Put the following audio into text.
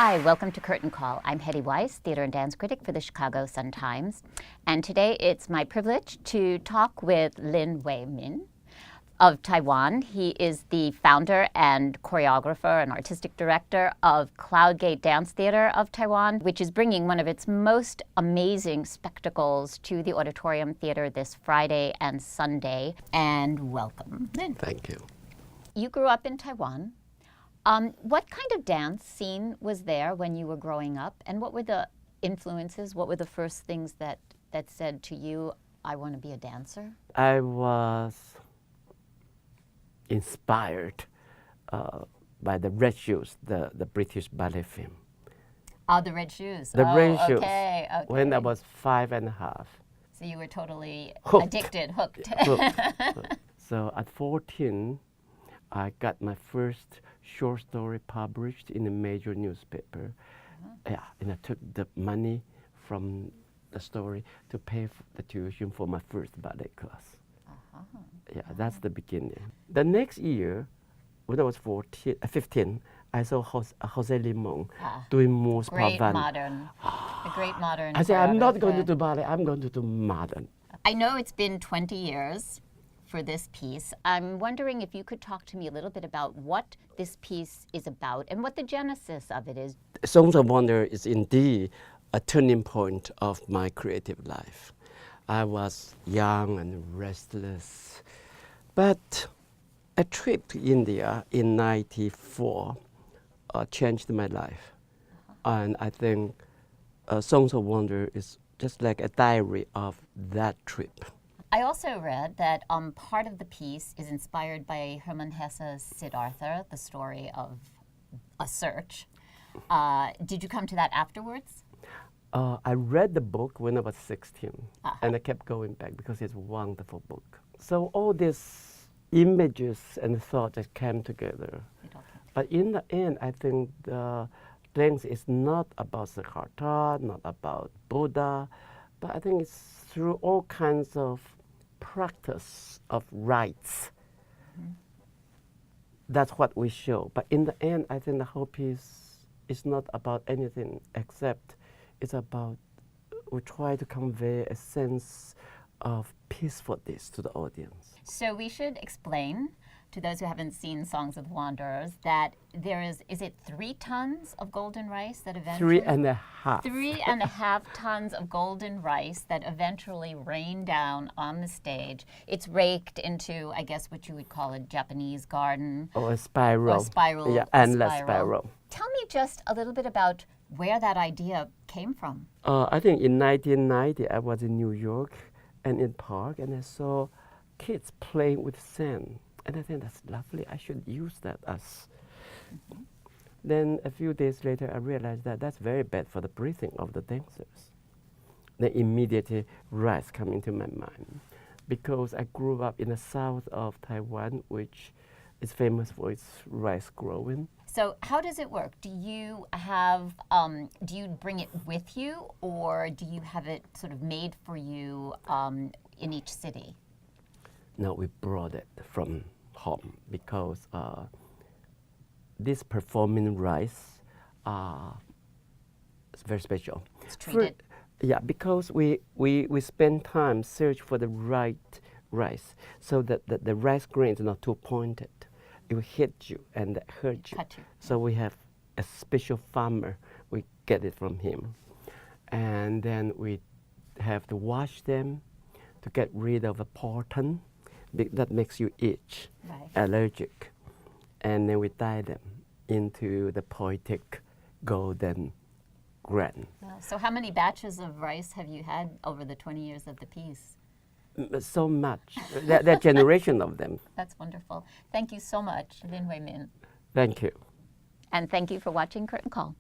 Hi, welcome to Curtain Call. I'm Hedy Weiss, theater and dance critic for the Chicago Sun-Times. And today it's my privilege to talk with Lin Hwai-Min of Taiwan. He is the founder and choreographer and artistic director of Cloudgate Dance Theater of Taiwan, which is bringing one of its most amazing spectacles to the Auditorium Theater this Friday and Sunday. And welcome, Lin. Thank you. You grew up in Taiwan. What kind of dance scene was there when you were growing up, and what were the influences? What were the first things that said to you, I want to be a dancer? I was inspired by the Red Shoes, the British ballet film. Oh, the Red Shoes. The Red Shoes. Okay. When I was 5.5. So you were totally Hooked. addicted, hooked. Hooked. So at 14, I got my first short story published in a major newspaper. Yeah, and I took the money from the story to pay for the tuition for my first ballet class. Yeah, that's the beginning. The next year, when I was 15, I saw Jose Limon doing Moose Great Pavan. modern, the great modern. I said, I'm not going to choreographer. do ballet, I'm going to do modern. I know it's been 20 years for this piece. I'm wondering if you could talk to me a little bit about what this piece is about and what the genesis of it is. Songs of Wonder is indeed a turning point of my creative life. I was young and restless, but a trip to India in '94 changed my life. And I think Songs of Wonder is just like a diary of that trip. I also read that part of the piece is inspired by Hermann Hesse's Siddhartha, the story of a search. Did you come to that afterwards? I read the book when I was 16, and I kept going back because it's a wonderful book. So all these images and thoughts that came together. But in the end, I think the things is not about Siddhartha, not about Buddha, but I think it's through all kinds of practice of rites. That's what we show. But in the end, I think the whole piece is not about anything except it's about, we try to convey a sense of peacefulness to the audience. So we should explain to those who haven't seen Songs of the Wanderers that there is it 3 tons of golden rice that eventually... 3.5. 3.5 tons of golden rice that eventually rain down on the stage. It's raked into, I guess, what you would call a Japanese garden. Or a spiral. Or a spiral. Yeah, endless spiral. Tell me just a little bit about where that idea came from. I think in 1990, I was in New York and in park, and I saw kids playing with sand. And I think that's lovely. I should use that as. Then a few days later, I realized that that's very bad for the breathing of the dancers. Then immediately rice came into my mind, because I grew up in the south of Taiwan, which is famous for its rice growing. So how does it work? Do you have, do you bring it with you, or do you have it sort of made for you in each city? No, we brought it from home because this performing rice is very special. It's treated. Yeah, because we spend time search for the right rice, so that the rice grain is not too pointed. It will hit you and hurt you. Cut you. So we have a special farmer. We get it from him, and then we have to wash them to get rid of the pollen that makes you itch, allergic, and then we dye them into the poetic golden grain. So how many batches of rice have you had over the 20 years of the piece? So much. There are generations of them. That's wonderful. Thank you so much, Lin Hwai-Min. Thank you. And thank you for watching Curtain Call.